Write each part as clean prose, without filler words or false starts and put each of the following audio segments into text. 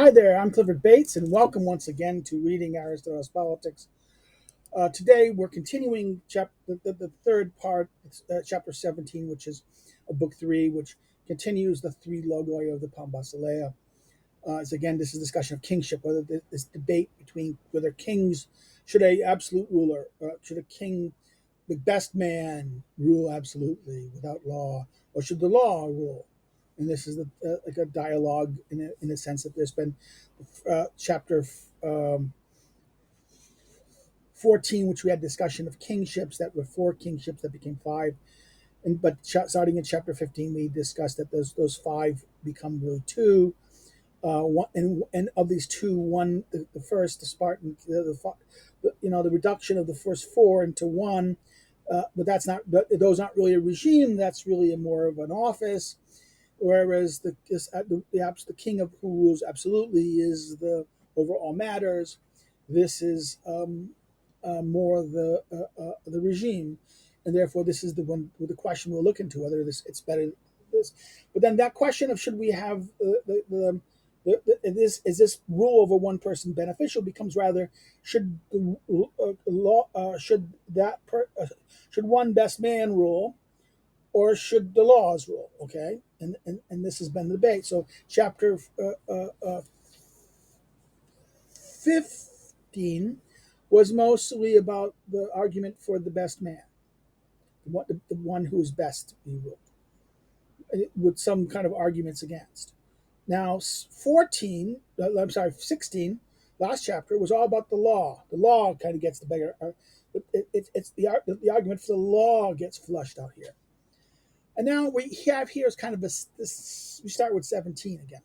Hi there, I'm Clifford Bates, and welcome once again to Reading Aristotle's Politics. Today we're continuing the third part, chapter 17, which is book 3, which continues the three logoi of the Pambasilea. This is discussion of kingship, whether this debate between whether kings should a absolute ruler, should a king, the best man, rule absolutely without law, or should the law rule? And this is like a dialogue in the sense that there's been chapter 14, which we had discussion of kingships that were 4 kingships that became 5. But starting in chapter 15, we discussed that those 5 become really 2. And of these 2, one, the first, the Spartan, the reduction of the first 4 into 1. But those aren't really a regime. That's really more of an office. Whereas the king of who rules absolutely is the over all matters. This is more the regime, and therefore this is the one with the question we'll look into whether it's better than this. But then that question of should we have is this rule over one person beneficial becomes rather should the law should one best man rule, or should the laws rule? Okay, and this has been the debate. So chapter 15 was mostly about the argument for the best man, the one who is best to be ruled, with some kind of arguments against. Now 16, last chapter was all about the law. The law kind of gets the bigger. It's the argument for the law gets flushed out here. And now we have here is kind of this. We start with 17 again.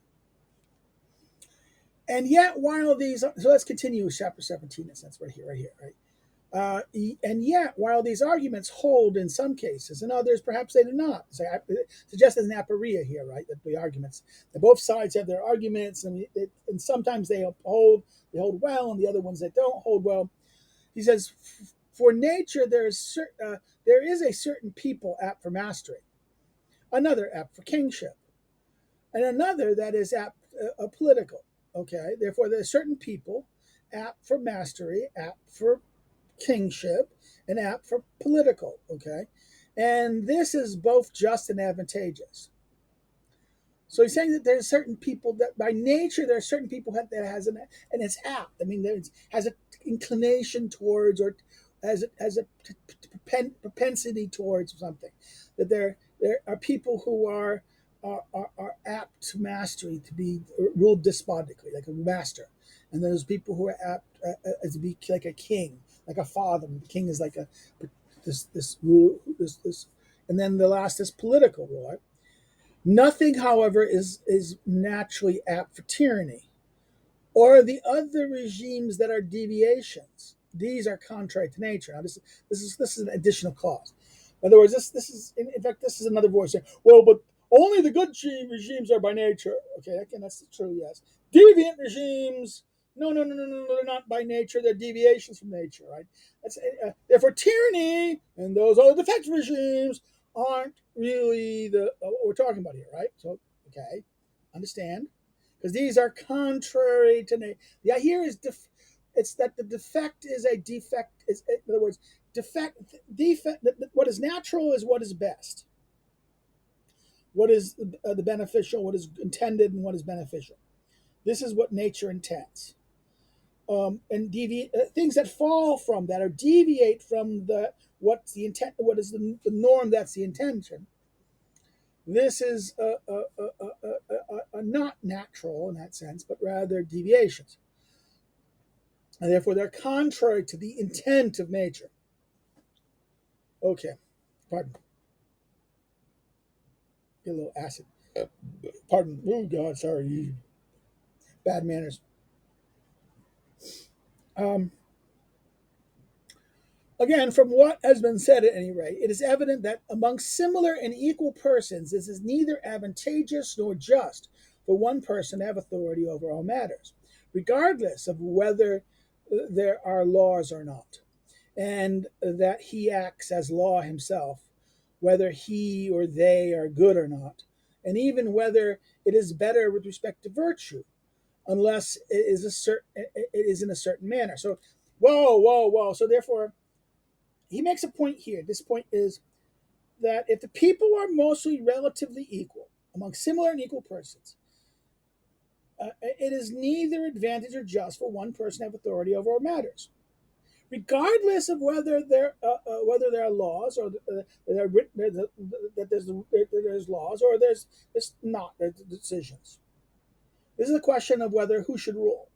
And yet, while these, so let's continue with chapter 17 in a sense, right here, right? And yet, while these arguments hold in some cases, and others perhaps they do not. So it suggests there's an aporia here, right? That the arguments, that both sides have their arguments, and sometimes they hold well, and the other ones that don't hold well. He says, for nature there is a certain people apt for mastery, another apt for kingship, and another that is apt political. Okay, therefore there are certain people apt for mastery, apt for kingship, and apt for political. Okay, and this is both just and advantageous. So he's saying that there's certain people that by nature there are certain people that has and it's apt. I mean, it has an inclination towards or has a propensity towards something. That there are people who are apt to mastery, to be ruled despotically, like a master, and there's people who are apt to be like a king, like a father. And the king is like this rule, this, and then the last is political rule. Right? Nothing, however, is naturally apt for tyranny, or the other regimes that are deviations. These are contrary to nature. Now, this is an additional clause. In other words, this is in fact this is another voice saying, well, but only the good regimes are by nature. Okay, again, that's true. Yes, deviant regimes. No, they're not by nature. They're deviations from nature, right? Therefore, tyranny and those other defective regimes aren't really what we're talking about here, right? So, okay, understand, because these are contrary to nature. The idea is it's that the defect is a defect. In other words, defect. What is natural is what is best. What is the beneficial? What is intended, and what is beneficial? This is what nature intends. And things that fall from that or deviate from what's the intent, what is the norm, that's the intention. This is not natural in that sense, but rather deviations, and therefore they're contrary to the intent of nature. Okay, pardon. Get a little acid. Pardon. Oh God, sorry. Bad manners. Um, Again, from what has been said at any rate, it is evident that among similar and equal persons, it is neither advantageous nor just for one person to have authority over all matters, regardless of whether there are laws or not, and that he acts as law himself, whether he or they are good or not, and even whether it is better with respect to virtue, unless it is in a certain manner. So, whoa. So therefore, he makes a point here. This point is that if the people are mostly relatively equal among similar and equal persons, it is neither advantage or just for one person to have authority over matters, regardless of whether there are laws or that there's laws or there's not there's decisions. This is a question of whether who should rule.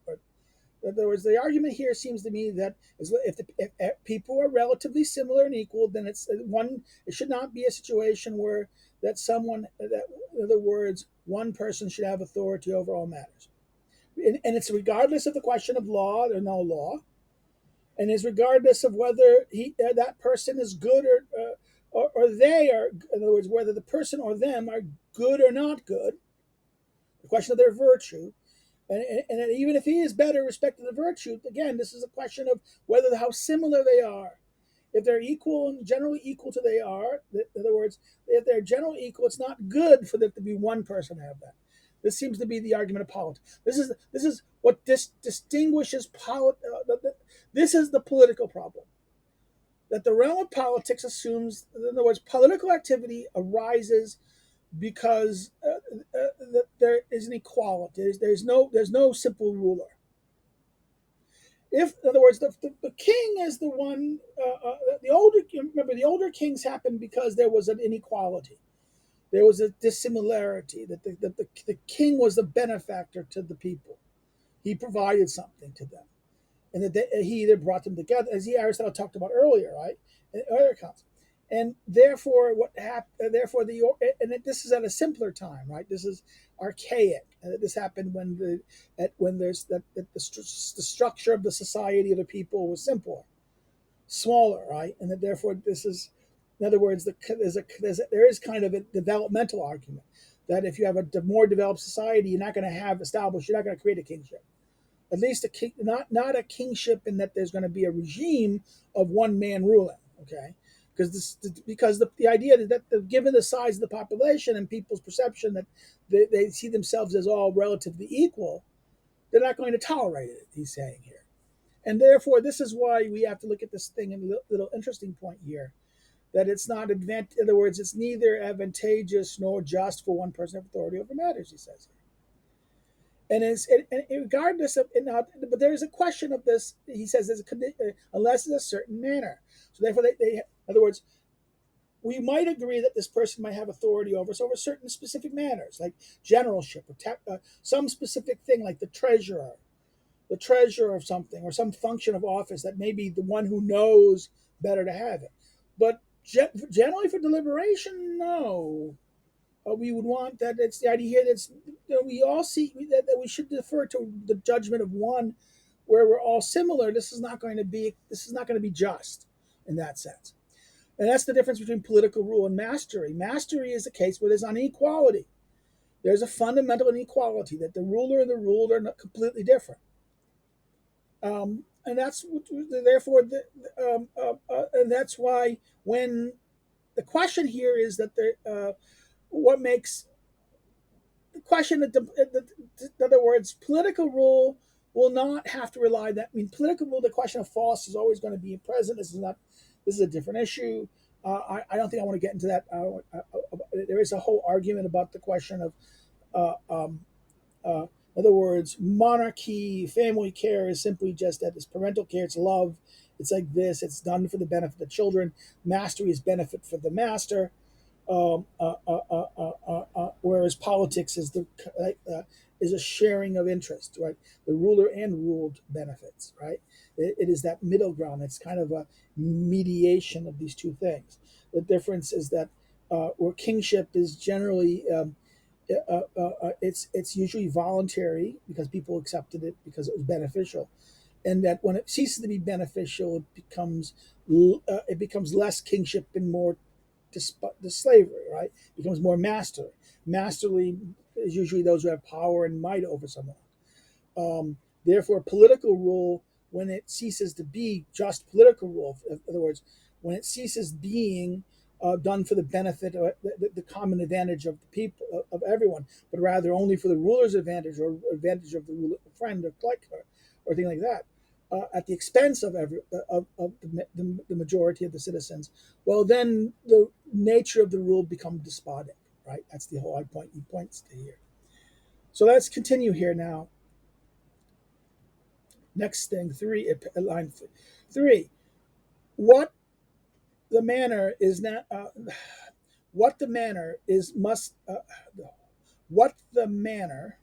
In other words, the argument here seems to me that if people are relatively similar and equal, then it's one. It should not be a situation where in other words, one person should have authority over all matters, and it's regardless of the question of law or no law, and is regardless of whether that person is good or they are. In other words, whether the person or them are good or not good. The question of their virtue. And even if he is better respect to the virtue, again, this is a question of whether how similar they are. If they're equal and generally equal to they are, in other words, if they're generally equal, it's not good for there to be one person to have that. This seems to be the argument of politics. This is what distinguishes this is the political problem. That the realm of politics assumes, in other words, political activity arises because there is an equality. There's no simple ruler. If, in other words, the king is the one. The older kings happened because there was an inequality. There was a dissimilarity. That the king was the benefactor to the people. He provided something to them, and he either brought them together, as Aristotle talked about earlier, right? In earlier accounts. And therefore, what happened? Therefore, this is at a simpler time, right? This is archaic. This happened when the structure of the society of the people was simpler, smaller, right? And that therefore, this is, in other words, there is kind of a developmental argument that if you have a more developed society, you're not going to create a kingship. At least not a kingship in that there's going to be a regime of one man ruling. Okay, because the idea that given the size of the population and people's perception that they see themselves as all relatively equal, they're not going to tolerate it. He's saying here, and therefore this is why we have to look at this thing in a little interesting point here. That it's not in other words, it's neither advantageous nor just for one person to have authority over matters. He says here. And regardless of, but there is a question of this. He says there's unless it's a certain manner. So therefore, in other words, we might agree that this person might have authority over us over certain specific manners, like generalship or some specific thing, like the treasurer of something, or some function of office that may be the one who knows better to have it. But generally, for deliberation, no. We would want that. It's the idea that we all see that we should defer to the judgment of one, where we're all similar. This is not going to be just in that sense, and that's the difference between political rule and mastery. Mastery is a case where there's unequality. There's a fundamental inequality that the ruler and the ruled are not completely different, and that's therefore and that's why when the question here is that what makes the question that in other words, political rule will not have to rely that. I mean, political rule, the question of false is always going to be present. This is a different issue. I don't think I want to get into that. There is a whole argument about the question of, in other words, monarchy, family care is simply just that. It's parental care. It's love. It's like this. It's done for the benefit of the children. Mastery is benefit for the master. Whereas politics is a sharing of interest, right? The ruler and ruled benefits, right? It is that middle ground. It's kind of a mediation of these two things. The difference is that where kingship is generally it's usually voluntary because people accepted it because it was beneficial, and that when it ceases to be beneficial, it becomes less kingship and more the slavery, right? It becomes more masterly. Masterly is usually those who have power and might over someone. Therefore, political rule, when it ceases to be just political rule, in other words, when it ceases being done for the benefit of the common advantage of the people of everyone, but rather only for the ruler's advantage or advantage of the ruler, friend or like or thing like that, at the expense of the majority of the citizens. Well, then the nature of the rule becomes despotic, right? That's the whole point he points to here. So let's continue here now. Next thing, line 3. What the manner is not. What the manner is must. What the manner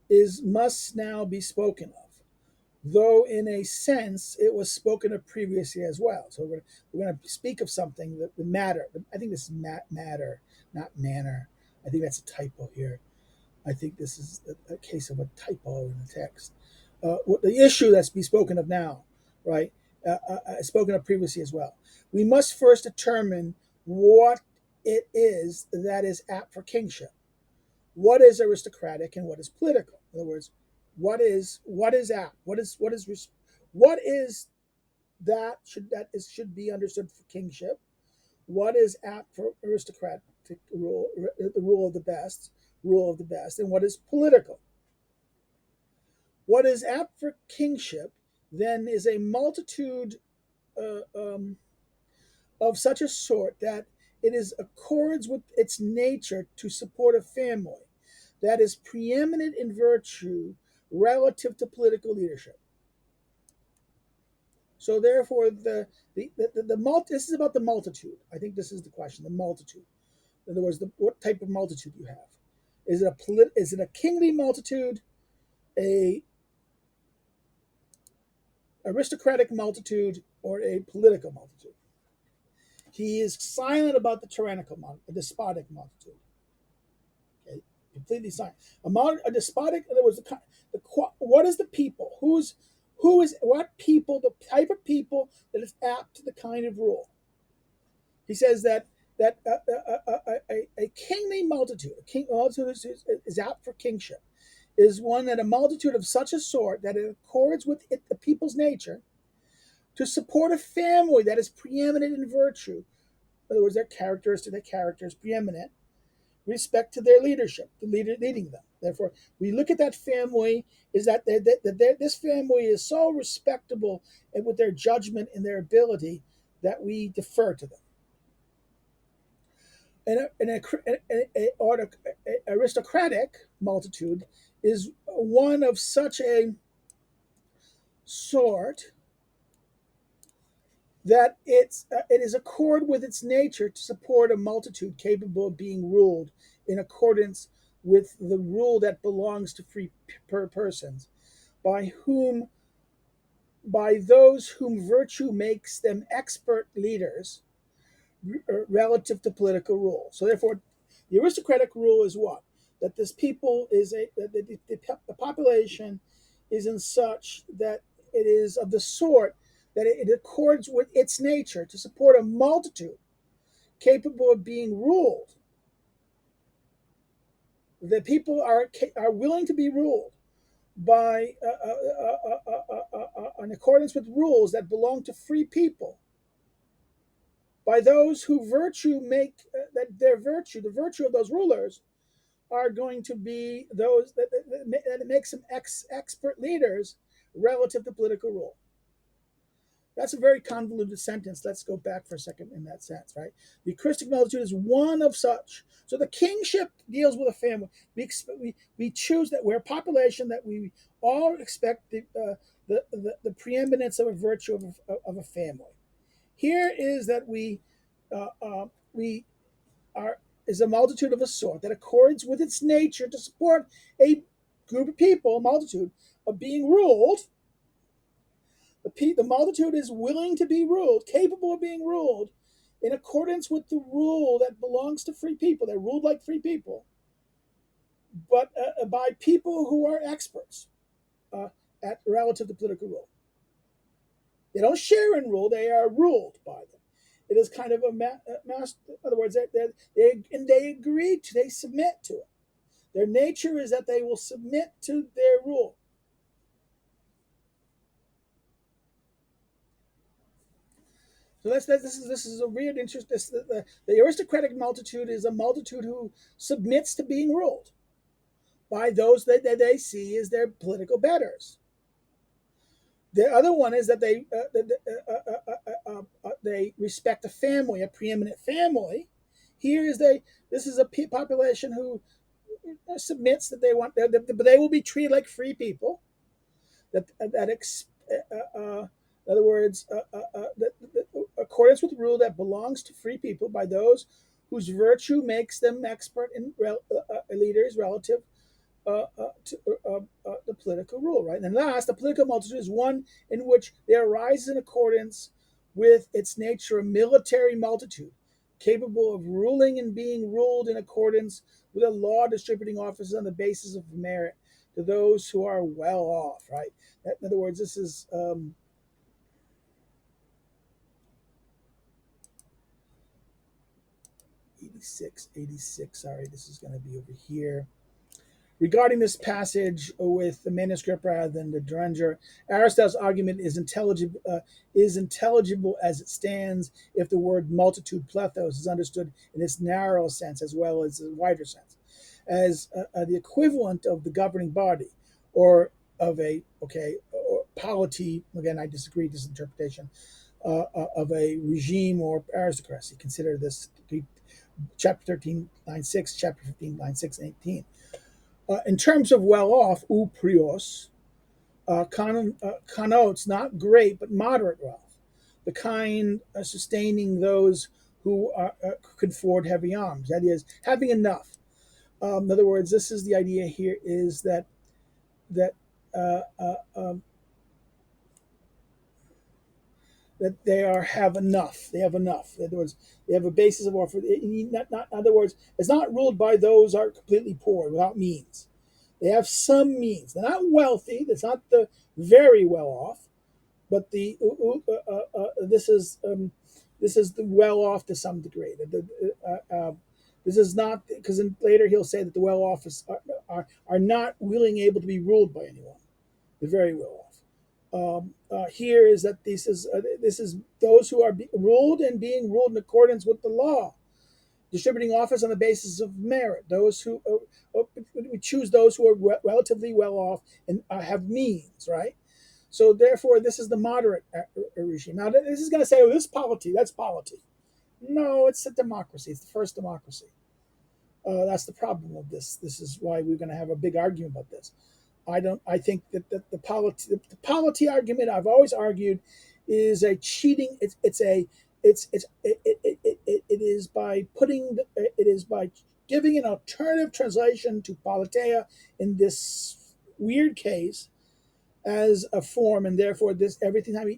is must now be spoken of, though in a sense it was spoken of previously as well. So we're going to speak of something that the matter. I think this is matter, not manner. I think that's a typo here. I think this is a case of a typo in the text. The issue that's be spoken of now, right? Spoken of previously as well. We must first determine what it is that is apt for kingship. What is aristocratic and what is political? In other words, what is apt? What is should be understood for kingship? What is apt for aristocratic rule, the rule of the best, and what is political? What is apt for kingship then is a multitude uh, um, of such a sort that it is accords with its nature to support a family that is preeminent in virtue relative to political leadership. So therefore, this is about the multitude. I think this is the question: the multitude. In other words, what type of multitude you have? Is it a kingly multitude, a aristocratic multitude, or a political multitude? He is silent about the tyrannical multitude, a despotic multitude. Okay, completely silent. A despotic. In other words, what is the people? Who is what people? The type of people that is apt to the kind of rule. He says that a kingly multitude, is apt for kingship, is one that a multitude of such a sort that it accords with the people's nature to support a family that is preeminent in virtue. In other words, their character is preeminent, respect to their leadership, the leader leading them. Therefore, we look at that family, is that this family is so respectable and with their judgment and their ability that we defer to them. An aristocratic multitude is one of such a sort that it is accord with its nature to support a multitude capable of being ruled in accordance with the rule that belongs to free persons, by those whom virtue makes them expert leaders relative to political rule. So therefore, the aristocratic rule is what? That this people is that the population is in such that it is of the sort that it accords with its nature to support a multitude capable of being ruled. The people are willing to be ruled by in accordance with rules that belong to free people, by those who virtue make that their virtue, the virtue of those rulers, are going to be those that makes them expert leaders relative to political rule. That's a very convoluted sentence. Let's go back for a second in that sense, right? The Christic multitude is one of such. So the kingship deals with a family. We choose that we're a population that we all expect the preeminence of a virtue of a family. Here is that we are is a multitude of a sort that accords with its nature to support a group of people, a multitude, of being ruled. The multitude is willing to be ruled, capable of being ruled, in accordance with the rule that belongs to free people. They're ruled like free people, but by people who are experts at relative to political rule. They don't share in rule; they are ruled by them. It is kind of a master. In other words, they agree to, they submit to it. Their nature is that they will submit to their rule. So this is a weird interest. The aristocratic multitude is a multitude who submits to being ruled by those that they see as their political betters. The other one is that they respect a family, a preeminent family. Here is they. This is a population who submits that they want, but they will be treated like free people. In other words, accordance with rule that belongs to free people by those whose virtue makes them expert in leaders relative to the political rule, right? And last, the political multitude is one in which there arises in accordance with its nature a military multitude, capable of ruling and being ruled in accordance with a law distributing offices on the basis of merit to those who are well off, right? In other words, this is 86. Sorry, this is going to be over here. Regarding this passage with the manuscript rather than the Deringer, Aristotle's argument is intelligible as it stands if the word multitude plethos is understood in its narrow sense as well as the wider sense, as the equivalent of the governing body, or of a or polity. Again, I disagree with this interpretation of a regime or aristocracy. Consider this chapter 13, line 6, chapter 15, line 6 and 18. In terms of well off, prios, connotes not great but moderate wealth, the kind sustaining those who could afford heavy arms. That is, having enough. In other words, this is the idea here: is that uh, uh, um, that they have enough. They have enough. In other words, they have a basis of offer. In other words, it's not ruled by those who are completely poor without means. They have some means. They're not wealthy. It's not the very well off, but this is the well off to some degree. This is not because later he'll say that the well off are not willing able to be ruled by anyone. The very well off. Here is that this is those who are ruled and being ruled in accordance with the law, distributing office on the basis of merit. Those who we choose those who are relatively well off and have means, right? So therefore, this is the moderate regime. Now, this is going to say, "Oh, this is polity. That's polity." No, it's a democracy. It's the first democracy. That's the problem with this. This is why we're going to have a big argument about this. I don't. I think that the polity argument I've always argued is a cheating. It is by giving an alternative translation to politea in this weird case as a form, and therefore this everything. I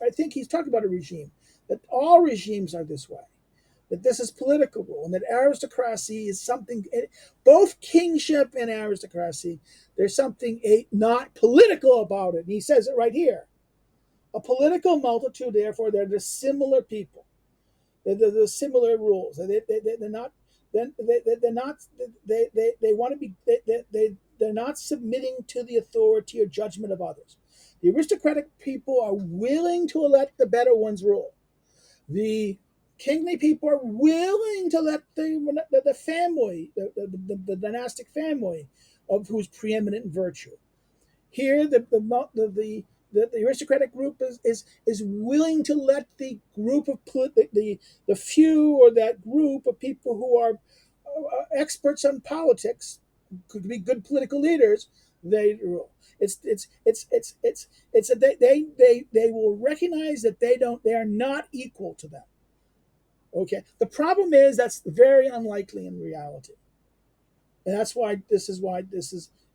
think he's talking about a regime, that all regimes are this way, that this is political rule, and that aristocracy is something. Both kingship and aristocracy, there's something not political about it. And he says it right here. A political multitude, therefore, they're the similar people. They're the similar rules. They're not. They're not. They want to be. They're not submitting to the authority or judgment of others. The aristocratic people are willing to let the better ones rule. The kingly people are willing to let the family, the dynastic family, of whose preeminent virtue. Here, the aristocratic group is willing to let the group of the few, or that group of people who are experts on politics, could be good political leaders. They rule. They will recognize that they are not equal to them. Okay. The problem is that's very unlikely in reality, and that's why this is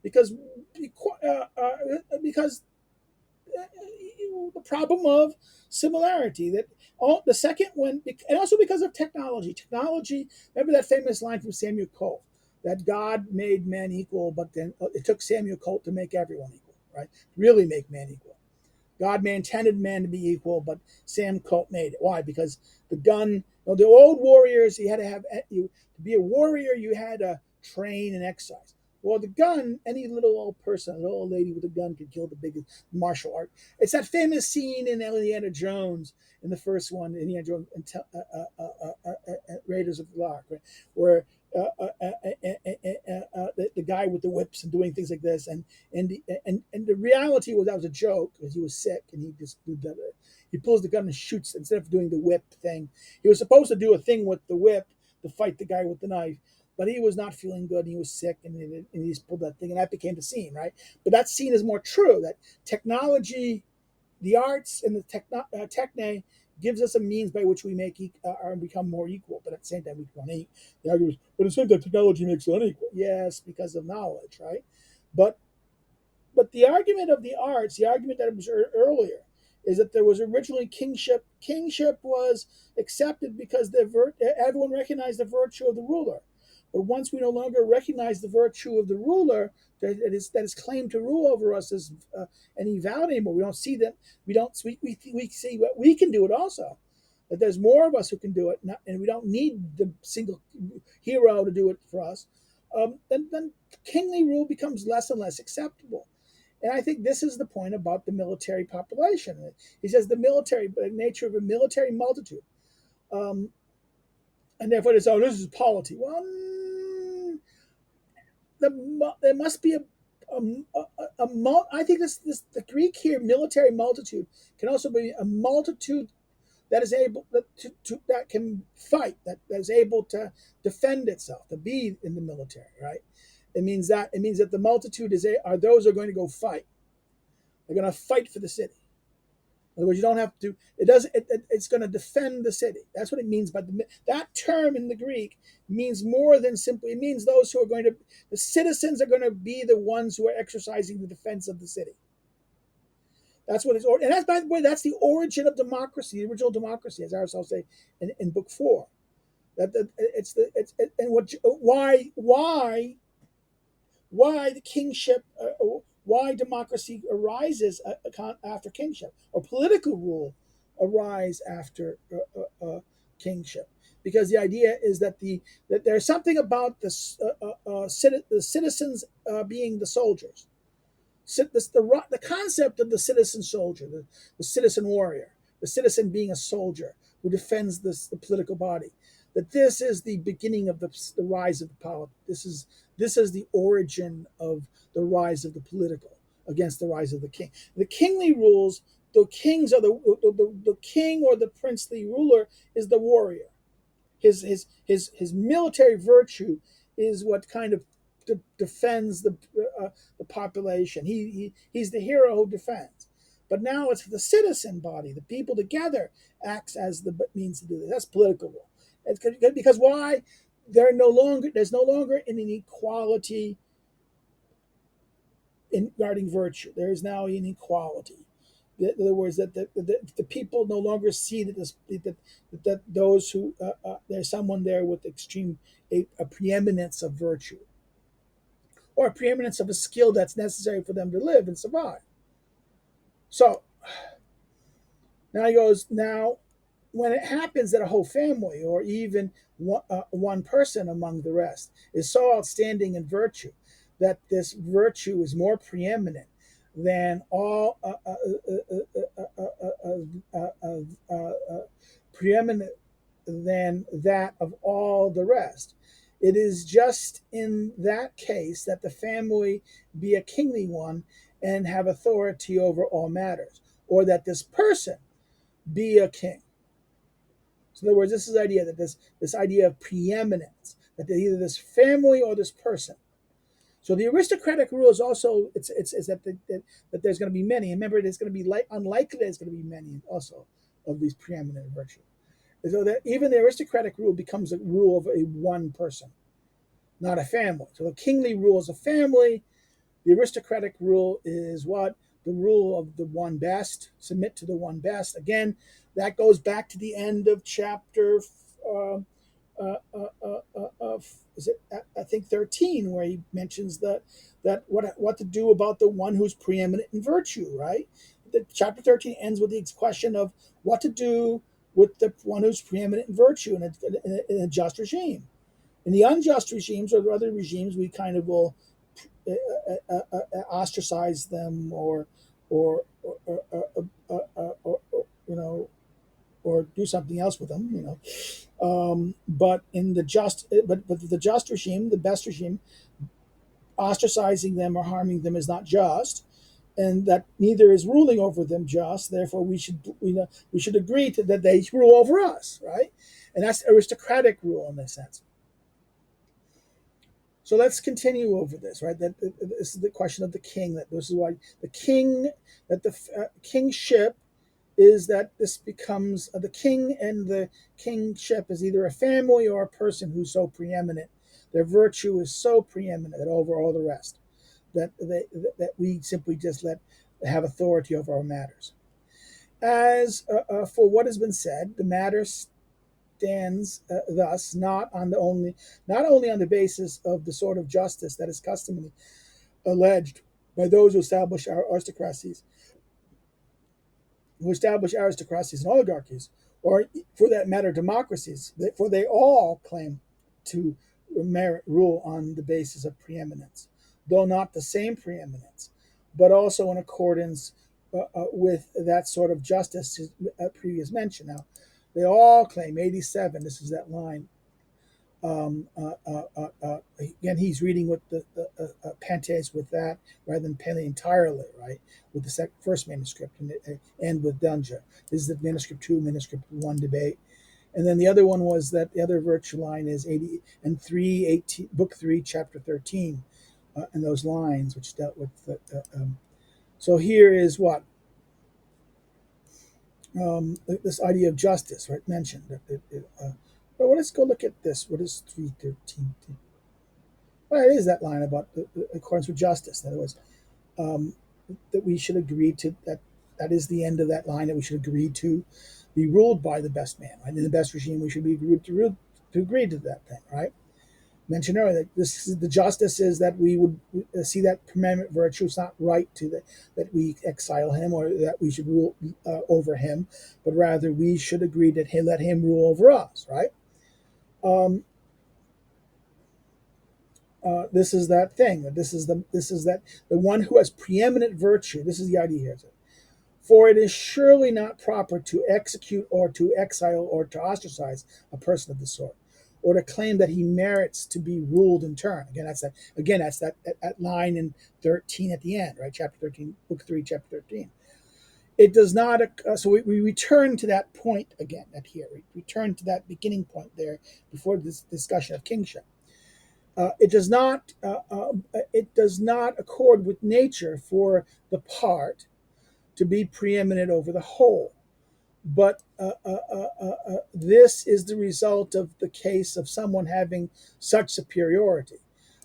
because because the problem of similarity, that all the second one, and also because of technology. Remember that famous line from Samuel Colt, that God made man equal, but then it took Samuel Colt to make everyone equal, right? Really make man equal. God intended man to be equal, but Sam Colt made it. Why? Because the gun. The old warriors, you had to have to be a warrior. You had to train and exercise. Well, the gun, any little old person, a little old lady with a gun could kill the biggest martial art. It's that famous scene in Indiana Jones, in the first one, Indiana Jones and Raiders of the Ark, right? Where the guy with the whips and doing things like this, and the reality was that was a joke because he was sick and he just did that. He pulls the gun and shoots instead of doing the whip thing. He was supposed to do a thing with the whip to fight the guy with the knife, but he was not feeling good. He was sick, and he just pulled that thing, and that became the scene, right? But that scene is more true. That technology, the arts, and the techne gives us a means by which we make become more equal. But at the same time, we become unequal. The argument is, but at the same time, technology makes us unequal. Yes, because of knowledge, right? But the argument of the arts, the argument that was earlier, is that there was originally kingship. Kingship was accepted because everyone recognized the virtue of the ruler. But once we no longer recognize the virtue of the ruler that is claimed to rule over us as any valid anymore, we don't see that. We see what we can do it also. That there's more of us who can do it, and we don't need the single hero to do it for us. Then kingly rule becomes less and less acceptable. And I think this is the point about the military population. He says the military nature of a military multitude, and therefore it's this is polity. Well, there must be I think this the Greek here military multitude can also be a multitude that is able that can fight, that is able to defend itself, to be in the military, right? It means that the multitude are those who are going to go fight. They're going to fight for the city. In other words, you don't have to. It does. It's going to defend the city. That's what it means. But that term in the Greek means more than simply. It means those who are going to. The citizens are going to be the ones who are exercising the defense of the city. That's what it's. And that's, by the way, that's the origin of democracy, the original democracy, as Aristotle say in Book 4. And why the kingship, why democracy arises after kingship, or political rule arise after kingship, because the idea is that that there's something about the citizens being the soldiers. The concept of the citizen soldier, the citizen warrior, the citizen being a soldier who defends the political body, that this is the beginning of the rise of the politics. This is the origin of the rise of the political against the rise of the king. The kingly rules, the kings are the king or the princely ruler is the warrior. His military virtue is what kind of defends the population. He's the hero who defends. But now it's the citizen body, the people together, acts as the means to do this. That's political rule. It's because why? There's no longer an inequality regarding virtue. There is now an equality. In other words, that the people no longer see that those who there's someone there with a preeminence of virtue, or a preeminence of a skill that's necessary for them to live and survive. So now he goes, now when it happens that a whole family or even one person among the rest is so outstanding in virtue that this virtue is more preeminent than all preeminent than that of all the rest. It is just in that case that the family be a kingly one and have authority over all matters, or that this person be a king. So in other words, this is the idea that this idea of preeminence, that either this family or this person. So the aristocratic rule is also it's that there's going to be many. And remember, it's going to be unlikely there's going to be many also of these preeminent virtues. So that even the aristocratic rule becomes a rule of a one person, not a family. So the kingly rule is a family. The aristocratic rule is what? The rule of the one best. Submit to the one best. Again, that goes back to the end of chapter. Is it? I think 13, where he mentions that what to do about the one who's preeminent in virtue. Right. Chapter 13 ends with the question of what to do with the one who's preeminent in virtue in a just regime. In the unjust regimes or the other regimes, we kind of will ostracize them or or do something else with them, but in the just, but the just regime, the best regime, ostracizing them or harming them is not just, and that neither is ruling over them just. Therefore, we should agree to that they rule over us, right? And that's aristocratic rule in this sense. So let's continue over this, right? That this is the question of the king. That this is why the king, that the kingship is that this becomes the king, and the kingship is either a family or a person who's so preeminent. Their virtue is so preeminent over all the rest that we simply just let have authority over our matters. As for what has been said, the matter stands thus not only on the basis of the sort of justice that is customarily alleged by those who establish aristocracies and oligarchies, or for that matter, democracies, for they all claim to merit rule on the basis of preeminence, though not the same preeminence, but also in accordance with that sort of justice previous mentioned. Now, they all claim 87. This is that line. Again, he's reading with the Pantes with that rather than Pele entirely, right? With the first manuscript and with Dunja. This is the manuscript 2, manuscript 1 debate. And then the other one was that the other virtue line is 80 and 318, book 3, chapter 13, and those lines which dealt with so here is what this idea of justice, right? Mentioned. Well, let's go look at this. What is 313? Well, it is that line about the accordance with justice. In other words, um, that we should agree to that. That is the end of that line. That we should agree to be ruled by the best man. Right? In the best regime, we should be agreed to agree to that thing. Right? Mentioned earlier that this is, the justice is that we would see that commandment virtue. It's not right that we exile him or that we should rule over him, but rather we should agree that he let him rule over us. Right? Um, this is that thing. This is that the one who has preeminent virtue. This is the idea here. For it is surely not proper to execute or to exile or to ostracize a person of the sort, or to claim that he merits to be ruled in turn. Again, that's that. Again, that's that line in 13 at the end, right? Chapter 13, book 3, chapter 13. It does not. So we return to that point again. At here, we return to that beginning point there before this discussion of kingship. It does not. It does not accord with nature for the part to be preeminent over the whole. But this is the result of the case of someone having such superiority.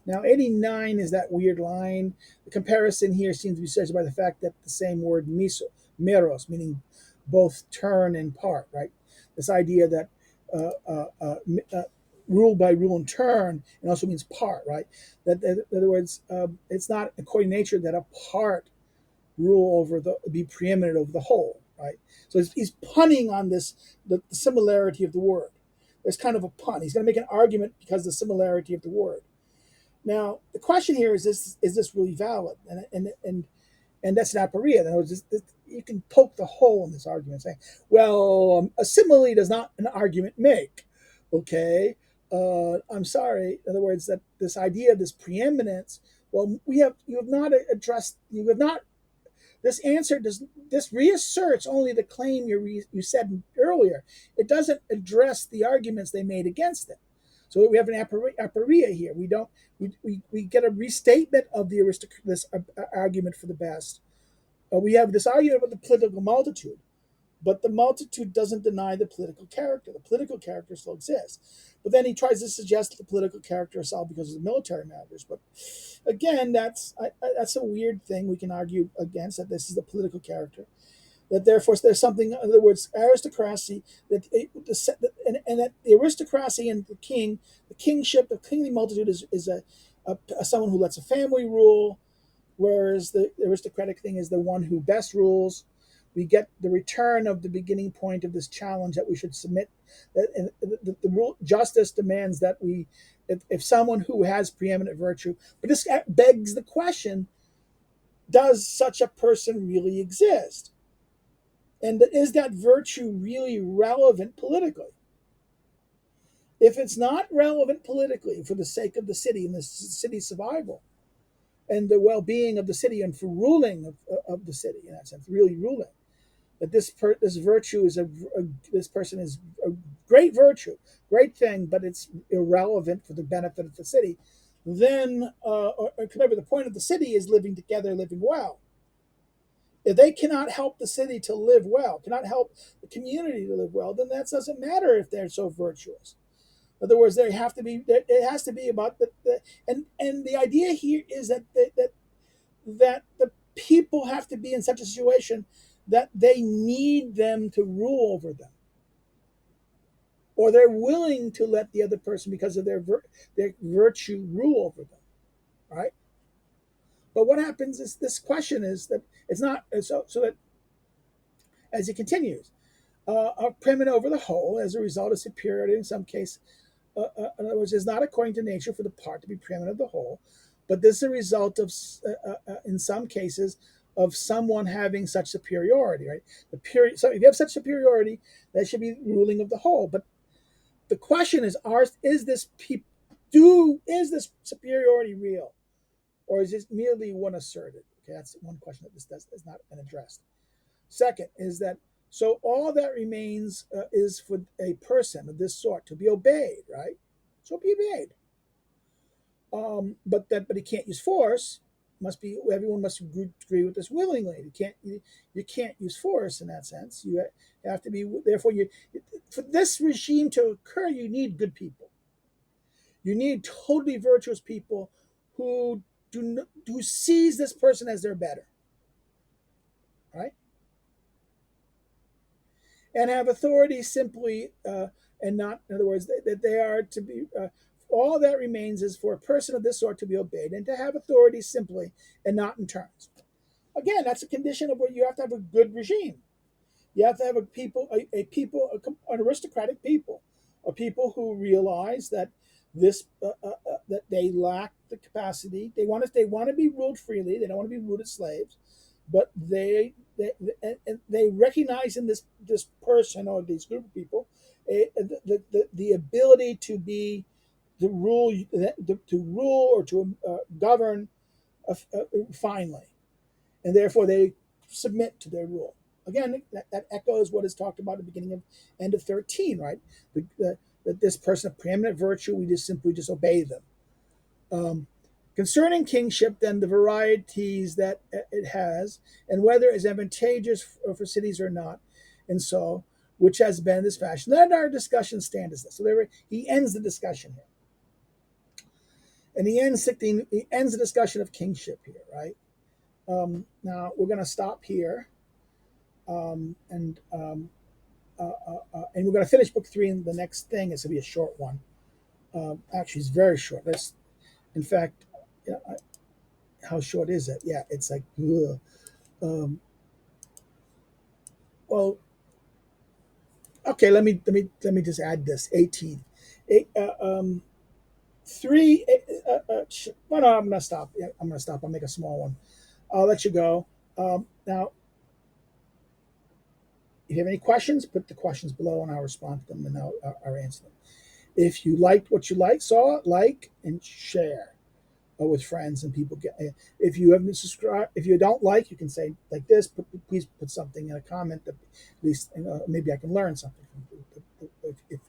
Now, 89 is that weird line. The comparison here seems to be suggested by the fact that the same word meros, meaning both turn and part, right? This idea that uh, uh, uh, uh, rule by rule and turn, and also means part, right? That, in other words, it's not according to nature that a part rule over be preeminent over the whole, right? So he's punning on this the similarity of the word. There's kind of a pun. He's going to make an argument because of the similarity of the word. Now the question here is this really valid? And that's an aporia. In other words, you can poke the hole in this argument, saying, well, a simile does not an argument make. Okay, I'm sorry. In other words, that this idea of this preeminence. Well, you have not addressed. You have not this answer does this reasserts only the claim you said earlier. It doesn't address the arguments they made against it. So we have an aporia here. We don't we get a restatement of this argument for the best. We have this argument about the political multitude, but the multitude doesn't deny the political character. The political character still exists. But then he tries to suggest that the political character is solved because of the military matters. But again, that's a weird thing we can argue against, that this is the political character. That therefore there's something, in other words, aristocracy, and that the aristocracy and the kingship, the kingly multitude is someone who lets a family rule, whereas the aristocratic thing is the one who best rules. We get the return of the beginning point of this challenge that we should submit. That the rule justice demands that we if someone who has preeminent virtue, but this begs the question: does such a person really exist? And is that virtue really relevant politically? If it's not relevant politically for the sake of the city and the city's survival and the well-being of the city and for ruling of the city in that sense, really ruling, that this virtue is this person is a great virtue, great thing, but it's irrelevant for the benefit of the city, then or remember the point of the city is living together, living well. If they cannot help the city to live well, cannot help the community to live well, then that doesn't matter if they're so virtuous. In other words, they have to be. It has to be about and the idea here is that the people have to be in such a situation that they need them to rule over them, or they're willing to let the other person because of their virtue rule over them, right? But what happens is this question is that it's not so that as it continues, are preeminent over the whole as a result of superiority in some case. In other words, is not according to nature for the part to be preeminent of the whole, but this is a result of, in some cases, of someone having such superiority, right? So if you have such superiority, that should be ruling of the whole. But the question is this is this superiority real, or is this merely one asserted? Okay, that's one question that is not been addressed. Second is that so all that remains is for a person of this sort to be obeyed, right? So be obeyed. But he can't use force. Must be everyone must agree with this willingly. You can't use force in that sense. You have to be therefore you for this regime to occur. You need good people. You need totally virtuous people who who sees this person as their better, right? And have authority simply and not, in other words, that they are to be. All that remains is for a person of this sort to be obeyed and to have authority simply and not in turns. Again, that's a condition of where you have to have a good regime. You have to have an aristocratic people, a people who realize that that they lack the capacity. They want to be ruled freely. They don't want to be ruled as slaves, but they recognize in this person or these group of people the ability to be to rule or to govern finely, and therefore they submit to their rule. Again, that echoes what is talked about at the beginning of end of 13, right? That this person of preeminent virtue, we just simply just obey them. Concerning kingship, then the varieties that it has, and whether it's advantageous for cities or not, and so which has been this fashion. Then our discussion stand is this. So he ends the discussion here, and he ends the discussion of kingship here, right? Now we're going to stop here, and we're going to finish book 3. And the next thing is going to be a short one. Actually, it's very short. In fact, yeah, how short is it? Yeah, it's like, well, okay. Let me just add this 18. Eight, 3. Well, no, I'm gonna stop. Yeah, I'm gonna stop. I'll make a small one. I'll let you go. Now, if you have any questions, put the questions below, and I'll respond to them, and I'll answer them. If you liked what you saw, like and share with friends and people. If you haven't subscribed, if you don't like, you can say like this. Please put something in a comment that at least maybe I can learn something from if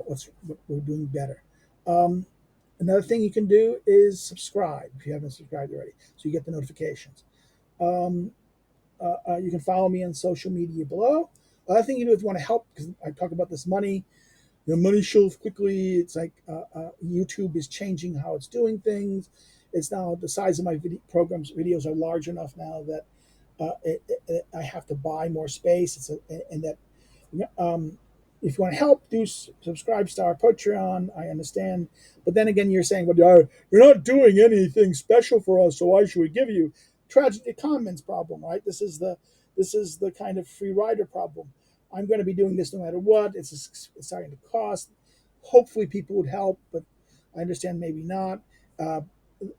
what we're doing better. Another thing you can do is subscribe if you haven't subscribed already, so you get the notifications. You can follow me on social media below. Other thing you do if you want to help, because I talk about this money. Money shows quickly. It's like YouTube is changing how it's doing things. It's now the size of my videos are large enough now that I have to buy more space. And that if you want to help, do subscribe to our Patreon. I understand, but then again, you're saying, well, you're not doing anything special for us, so why should we give you? Tragedy Commons problem, right? This is the kind of free rider problem. I'm going to be doing this no matter what. It's starting to cost. Hopefully, people would help, but I understand maybe not. Uh,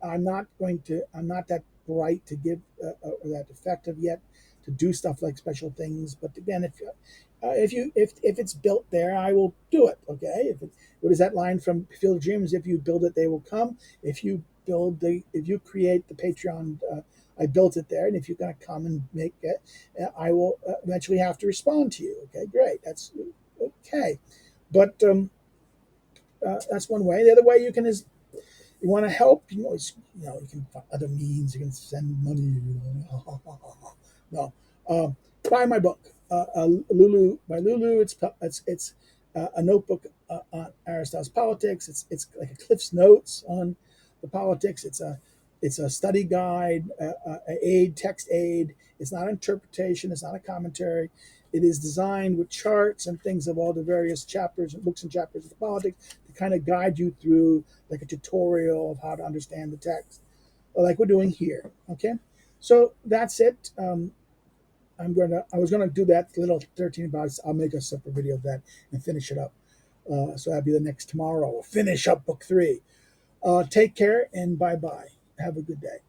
I'm not that bright to give or that effective yet to do stuff like special things. But again, if it's built there, I will do it. Okay. What is that line from Field of Dreams? If you build it, they will come. If you create the Patreon, I built it there, and if you're going to come and make it, I will eventually have to respond to you. Okay, great. That's okay. But that's one way. The other way you want to help, you can find other means. You can send money. No, buy my book, Lulu by Lulu. It's a notebook on Aristotle's politics. It's like a Cliff's Notes on the politics. It's a study guide, aid, text aid. It's not interpretation. It's not a commentary. It is designed with charts and things of all the various chapters and books and chapters of the politics to kind of guide you through like a tutorial of how to understand the text, like we're doing here. Okay, so that's it. I was gonna do that little 13 bucks. I'll make a separate video of that and finish it up. So that'll be the next tomorrow. We'll finish up book 3. Take care and bye bye. Have a good day.